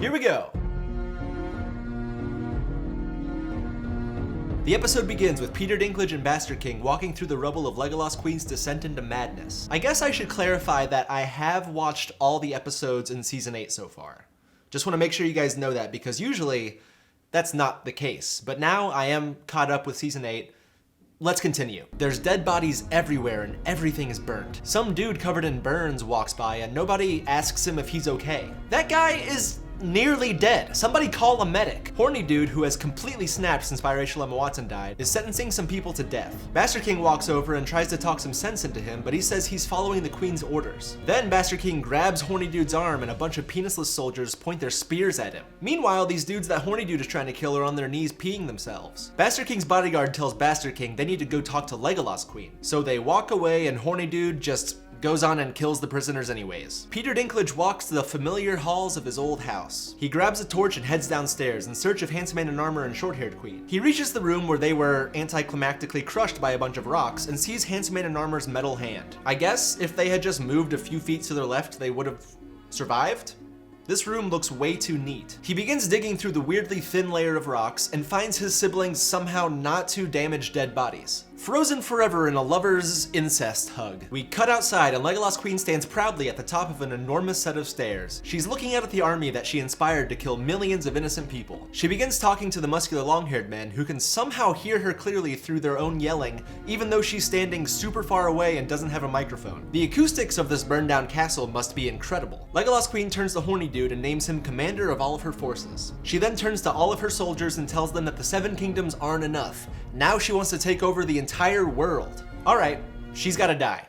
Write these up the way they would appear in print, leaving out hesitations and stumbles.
Here we go. The episode begins with Peter Dinklage and Bastard King walking through the rubble of Legolas Queen's descent into madness. I guess I should clarify that I have watched all the episodes in Season 8 so far. Just want to make sure you guys know that, because usually that's not the case. But now I am caught up with Season 8. Let's continue. There's dead bodies everywhere and everything is burnt. Some dude covered in burns walks by and nobody asks him if he's okay. That guy is nearly dead. Somebody call a medic. Horny dude, who has completely snapped since biracial Emma Watson died, is sentencing some people to death. Bastard King walks over and tries to talk some sense into him, but he says he's following the Queen's orders. Then Bastard King grabs Horny dude's arm and a bunch of penisless soldiers point their spears at him. Meanwhile, these dudes that Horny dude is trying to kill are on their knees peeing themselves. Bastard King's bodyguard tells Bastard King they need to go talk to Legolas Queen. So they walk away and Horny dude just goes on and kills the prisoners anyways. Peter Dinklage walks to the familiar halls of his old house. He grabs a torch and heads downstairs in search of Handsome Man in Armor and Short-Haired Queen. He reaches the room where they were anticlimactically crushed by a bunch of rocks and sees Handsome Man in Armor's metal hand. I guess if they had just moved a few feet to their left, they would have survived? This room looks way too neat. He begins digging through the weirdly thin layer of rocks and finds his siblings' somehow not too damaged dead bodies, frozen forever in a lover's incest hug. We cut outside and Legolas Queen stands proudly at the top of an enormous set of stairs. She's looking out at the army that she inspired to kill millions of innocent people. She begins talking to the muscular long-haired men who can somehow hear her clearly through their own yelling, even though she's standing super far away and doesn't have a microphone. The acoustics of this burned down castle must be incredible. Legolas Queen turns to Horny dude and names him commander of all of her forces. She then turns to all of her soldiers and tells them that the Seven Kingdoms aren't enough. Now she wants to take over the entire world. Alright, she's gotta die.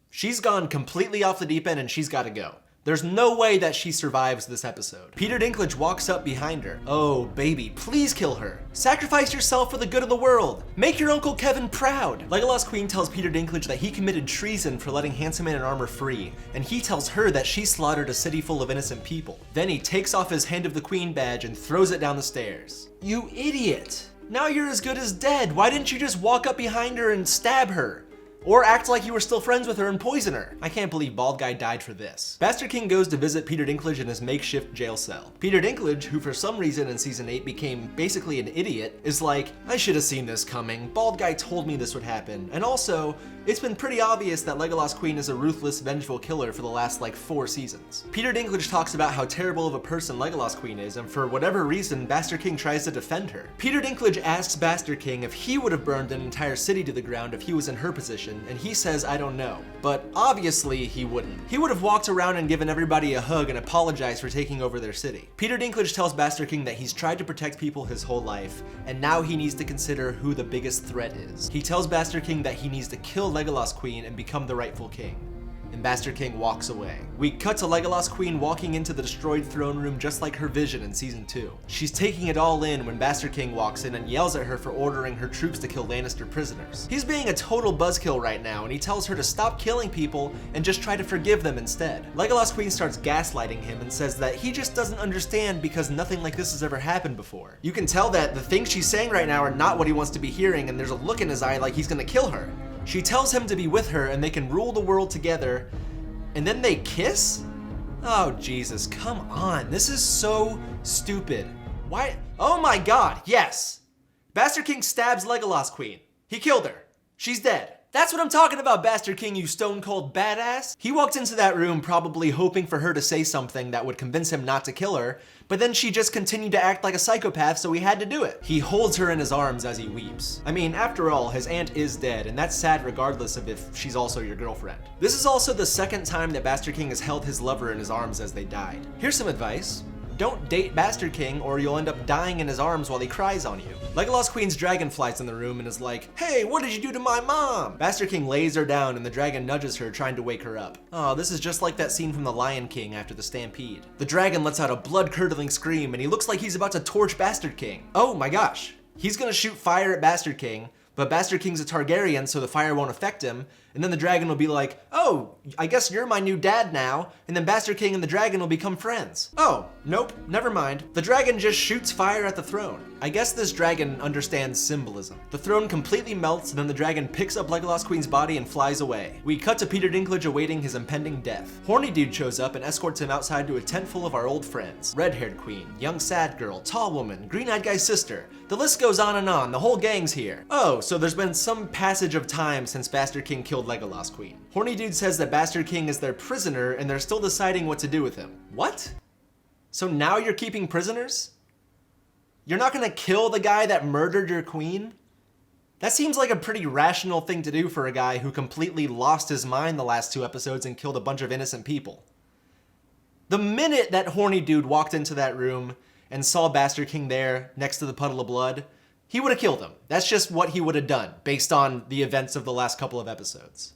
She's gone completely off the deep end and she's gotta go. There's no way that she survives this episode. Peter Dinklage walks up behind her. Oh, baby, please kill her. Sacrifice yourself for the good of the world. Make your Uncle Kevin proud. Legolas Queen tells Peter Dinklage that he committed treason for letting Handsome Man in Armor free, and he tells her that she slaughtered a city full of innocent people. Then he takes off his Hand of the Queen badge and throws it down the stairs. You idiot. Now you're as good as dead. Why didn't you just walk up behind her and stab her? Or act like you were still friends with her and poison her. I can't believe Bald Guy died for this. Bastard King goes to visit Peter Dinklage in his makeshift jail cell. Peter Dinklage, who for some reason in Season 8 became basically an idiot, is like, I should have seen this coming. Bald Guy told me this would happen. And also, it's been pretty obvious that Legolas Queen is a ruthless, vengeful killer for the last 4 seasons. Peter Dinklage talks about how terrible of a person Legolas Queen is, and for whatever reason, Bastard King tries to defend her. Peter Dinklage asks Bastard King if he would have burned an entire city to the ground if he was in her position, and he says, I don't know. But obviously he wouldn't. He would have walked around and given everybody a hug and apologized for taking over their city. Peter Dinklage tells Bastard King that he's tried to protect people his whole life, and now he needs to consider who the biggest threat is. He tells Bastard King that he needs to kill Legolas Queen and become the rightful king. And Bastard King walks away. We cut to Legolas Queen walking into the destroyed throne room just like her vision in Season 2. She's taking it all in when Bastard King walks in and yells at her for ordering her troops to kill Lannister prisoners. He's being a total buzzkill right now and he tells her to stop killing people and just try to forgive them instead. Legolas Queen starts gaslighting him and says that he just doesn't understand because nothing like this has ever happened before. You can tell that the things she's saying right now are not what he wants to be hearing, and there's a look in his eye like he's gonna kill her. She tells him to be with her and they can rule the world together, and then they kiss? Oh Jesus, come on, this is so stupid. Why? Oh my God, yes! Bastard King stabs Legolas Queen. He killed her. She's dead. That's what I'm talking about, Bastard King, you stone cold badass. He walked into that room probably hoping for her to say something that would convince him not to kill her, but then she just continued to act like a psychopath, so he had to do it. He holds her in his arms as he weeps. I mean, after all, his aunt is dead, and that's sad regardless of if she's also your girlfriend. This is also the second time that Bastard King has held his lover in his arms as they died. Here's some advice. Don't date Bastard King or you'll end up dying in his arms while he cries on you. Legolas Queen's dragon flies in the room and is like, hey, what did you do to my mom? Bastard King lays her down and the dragon nudges her, trying to wake her up. Oh, this is just like that scene from The Lion King after the stampede. The dragon lets out a blood-curdling scream and he looks like he's about to torch Bastard King. Oh my gosh. He's gonna shoot fire at Bastard King, But Bastard King's a Targaryen, so the fire won't affect him, and then the dragon will be like, oh, I guess you're my new dad now, and then Bastard King and the dragon will become friends. Oh, nope, never mind. The dragon just shoots fire at the throne. I guess this dragon understands symbolism. The throne completely melts, and then the dragon picks up Legolas Queen's body and flies away. We cut to Peter Dinklage awaiting his impending death. Horny Dude shows up and escorts him outside to a tent full of our old friends. Red-haired queen, young sad girl, tall woman, green-eyed guy's sister. The list goes on and on, the whole gang's here. Oh, so there's been some passage of time since Bastard King killed Legolas Queen. Horny Dude says that Bastard King is their prisoner and they're still deciding what to do with him. What? So now you're keeping prisoners? You're not gonna kill the guy that murdered your queen? That seems like a pretty rational thing to do for a guy who completely lost his mind the last 2 episodes and killed a bunch of innocent people. The minute that Horny Dude walked into that room and saw Bastard King there next to the puddle of blood, he would have killed him. That's just what he would have done based on the events of the last couple of episodes.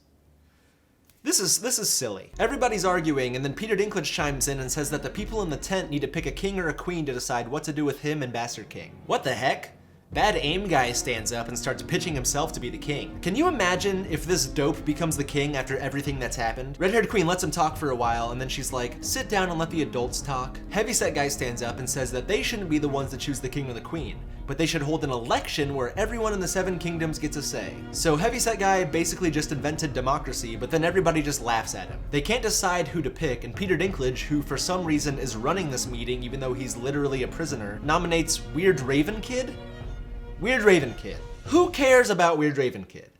This is silly. Everybody's arguing, and then Peter Dinklage chimes in and says that the people in the tent need to pick a king or a queen to decide what to do with him and Bastard King. What the heck? Bad Aim Guy stands up and starts pitching himself to be the king. Can you imagine if this dope becomes the king after everything that's happened? Red-haired queen lets him talk for a while, and then she's like, sit down and let the adults talk. Heavyset Guy stands up and says that they shouldn't be the ones to choose the king or the queen, but they should hold an election where everyone in the 7 kingdoms gets a say. So Heavyset Guy basically just invented democracy, but then everybody just laughs at him. They can't decide who to pick, and Peter Dinklage, who for some reason is running this meeting even though he's literally a prisoner, nominates Weird Raven Kid? Weird Raven Kid. Who cares about Weird Raven Kid?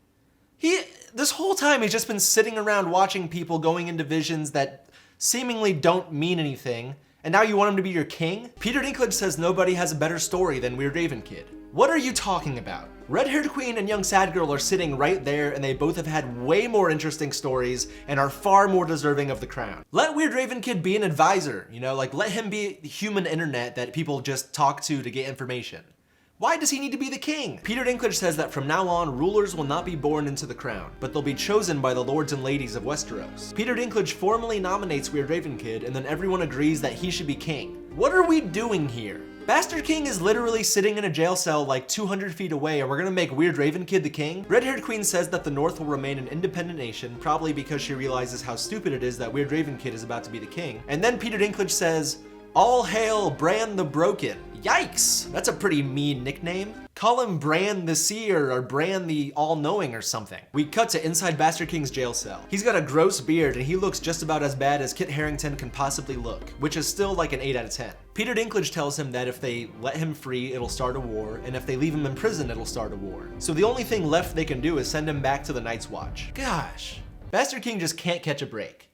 This whole time he's just been sitting around watching people going into visions that seemingly don't mean anything, and now you want him to be your king? Peter Dinklage says nobody has a better story than Weird Raven Kid. What are you talking about? Red-haired queen and young sad girl are sitting right there, and they both have had way more interesting stories and are far more deserving of the crown. Let Weird Raven Kid be an advisor, you know, like let him be the human internet that people just talk to get information. Why does he need to be the king? Peter Dinklage says that from now on, rulers will not be born into the crown, but they'll be chosen by the lords and ladies of Westeros. Peter Dinklage formally nominates Weird Raven Kid, and then everyone agrees that he should be king. What are we doing here? Bastard King is literally sitting in a jail cell like 200 feet away, and we're gonna make Weird Raven Kid the king? Red-haired queen says that the North will remain an independent nation, probably because she realizes how stupid it is that Weird Raven Kid is about to be the king. And then Peter Dinklage says, all hail Bran the Broken. Yikes! That's a pretty mean nickname. Call him Bran the Seer or Bran the All-Knowing or something. We cut to inside Bastard King's jail cell. He's got a gross beard and he looks just about as bad as Kit Harington can possibly look, which is still like an 8 out of 10. Peter Dinklage tells him that if they let him free, it'll start a war, and if they leave him in prison, it'll start a war. So the only thing left they can do is send him back to the Night's Watch. Gosh. Bastard King just can't catch a break.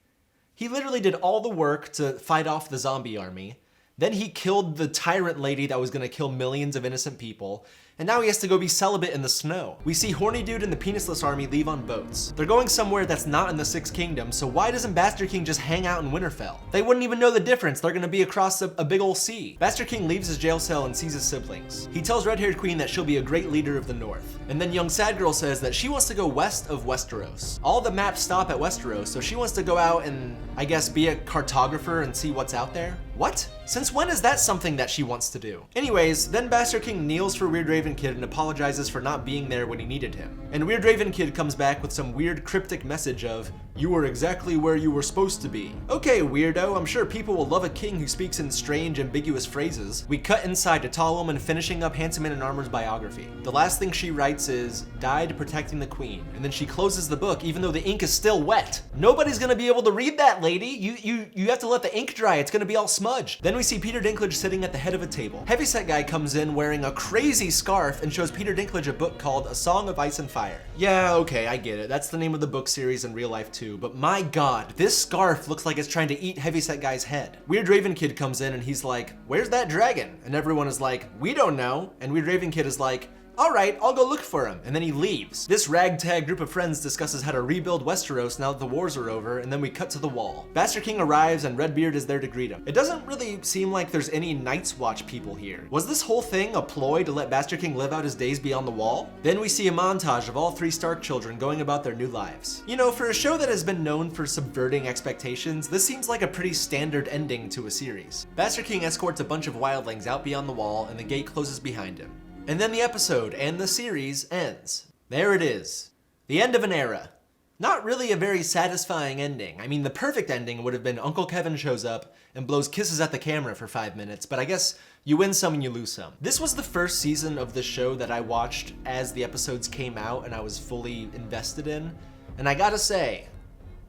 He literally did all the work to fight off the zombie army. Then he killed the tyrant lady that was gonna kill millions of innocent people, and now he has to go be celibate in the snow. We see Horny Dude and the Penisless army leave on boats. They're going somewhere that's not in the 6 kingdoms, so why doesn't Bastard King just hang out in Winterfell? They wouldn't even know the difference. They're gonna be across a big ol' sea. Bastard King leaves his jail cell and sees his siblings. He tells Red-haired Queen that she'll be a great leader of the North. And then young sad girl says that she wants to go west of Westeros. All the maps stop at Westeros, so she wants to go out and, I guess, be a cartographer and see what's out there. What? Since when is that something that she wants to do? Anyways, then Bastard King kneels for Weird Raven Kid and apologizes for not being there when he needed him. And Weird Raven Kid comes back with some weird cryptic message of, you were exactly where you were supposed to be. Okay, weirdo, I'm sure people will love a king who speaks in strange, ambiguous phrases. We cut inside to Tall Woman finishing up Handsome Man in Armor's biography. The last thing she writes is, died protecting the queen. And then she closes the book even though the ink is still wet. Nobody's gonna be able to read that, lady. You have to let the ink dry. It's gonna be all smudged. Then we see Peter Dinklage sitting at the head of a table. Heavyset Guy comes in wearing a crazy scarf and shows Peter Dinklage a book called A Song of Ice and Fire. Yeah, okay, I get it. That's the name of the book series in real life too, but my god, this scarf looks like it's trying to eat Heavyset Guy's head. Weird Raven Kid comes in and he's like, where's that dragon? And everyone is like, we don't know. And Weird Raven Kid is like, all right, I'll go look for him. And then he leaves. This ragtag group of friends discusses how to rebuild Westeros now that the wars are over, and then we cut to the wall. Bastard King arrives and Redbeard is there to greet him. It doesn't really seem like there's any Night's Watch people here. Was this whole thing a ploy to let Bastard King live out his days beyond the wall? Then we see a montage of all 3 Stark children going about their new lives. You know, for a show that has been known for subverting expectations, this seems like a pretty standard ending to a series. Bastard King escorts a bunch of wildlings out beyond the wall, and the gate closes behind him. And then the episode and the series ends. There it is. The end of an era. Not really a very satisfying ending. I mean, the perfect ending would have been Uncle Kevin shows up and blows kisses at the camera for 5 minutes, but I guess you win some and you lose some. This was the first season of the show that I watched as the episodes came out and I was fully invested in, and I gotta say,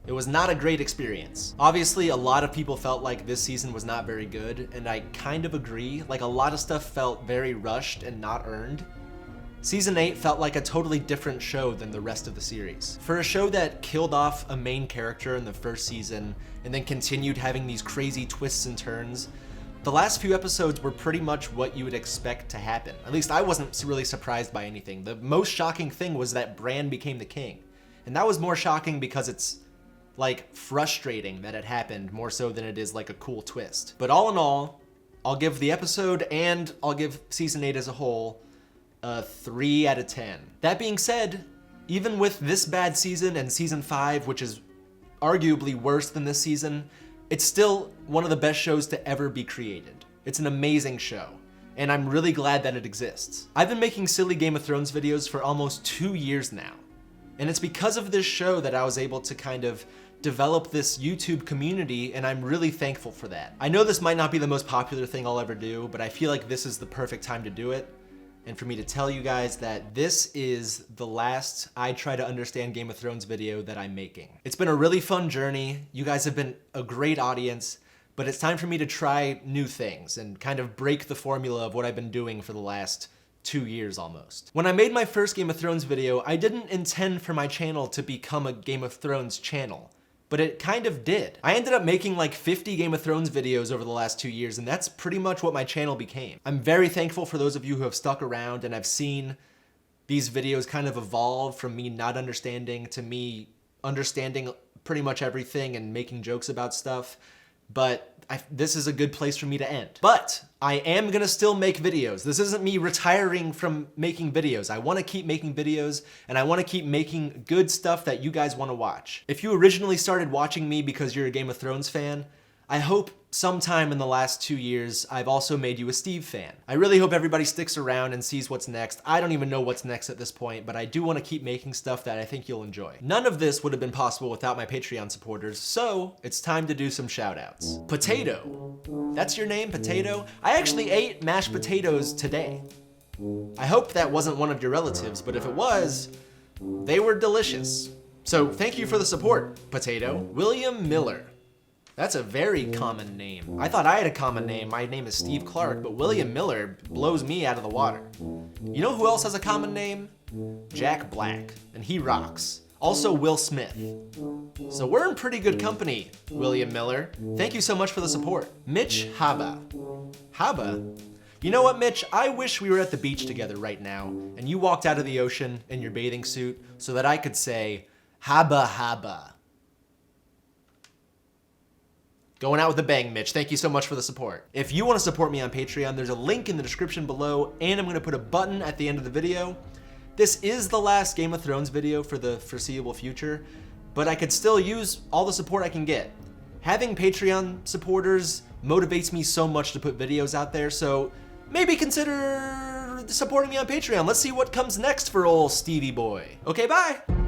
it was not a great experience. Obviously, a lot of people felt like this season was not very good, and I kind of agree. Like, a lot of stuff felt very rushed and not earned. Season 8 felt like a totally different show than the rest of the series. For a show that killed off a main character in the first season and then continued having these crazy twists and turns, the last few episodes were pretty much what you would expect to happen. At least I wasn't really surprised by anything. The most shocking thing was that Bran became the king. And that was more shocking because it's like frustrating that it happened more so than it is like a cool twist. But all in all, I'll give the episode and I'll give season 8 as a whole a 3 out of 10. That being said, even with this bad season and season 5, which is arguably worse than this season, it's still one of the best shows to ever be created. It's an amazing show, and I'm really glad that it exists. I've been making silly Game of Thrones videos for almost 2 years now, and it's because of this show that I was able to kind of develop this YouTube community, and I'm really thankful for that. I know this might not be the most popular thing I'll ever do, but I feel like this is the perfect time to do it. And for me to tell you guys that this is the last I Try to Understand Game of Thrones video that I'm making. It's been a really fun journey. You guys have been a great audience, but it's time for me to try new things and kind of break the formula of what I've been doing for the last 2 years almost. When I made my first Game of Thrones video, I didn't intend for my channel to become a Game of Thrones channel, but it kind of did. I ended up making like 50 Game of Thrones videos over the last 2 years, and that's pretty much what my channel became. I'm very thankful for those of you who have stuck around and have seen these videos kind of evolve from me not understanding to me understanding pretty much everything and making jokes about stuff, but this is a good place for me to end. But I am gonna still make videos. This isn't me retiring from making videos. I wanna keep making videos, and I wanna keep making good stuff that you guys wanna watch. If you originally started watching me because you're a Game of Thrones fan, I hope sometime in the last 2 years, I've also made you a Steve fan. I really hope everybody sticks around and sees what's next. I don't even know what's next at this point, but I do want to keep making stuff that I think you'll enjoy. None of this would have been possible without my Patreon supporters, so it's time to do some shout-outs. Potato. That's your name, Potato? I actually ate mashed potatoes today. I hope that wasn't one of your relatives, but if it was, they were delicious. So thank you for the support, Potato. William Miller. That's a very common name. I thought I had a common name. My name is Steve Clark, but William Miller blows me out of the water. You know who else has a common name? Jack Black, and he rocks. Also Will Smith. So we're in pretty good company, William Miller. Thank you so much for the support. Mitch Haba. Haba? You know what, Mitch? I wish we were at the beach together right now, and you walked out of the ocean in your bathing suit so that I could say, Haba Haba. Going out with a bang, Mitch. Thank you so much for the support. If you want to support me on Patreon, there's a link in the description below, and I'm going to put a button at the end of the video. This is the last Game of Thrones video for the foreseeable future, but I could still use all the support I can get. Having Patreon supporters motivates me so much to put videos out there, so maybe consider supporting me on Patreon. Let's see what comes next for old Stevie boy. Okay, bye!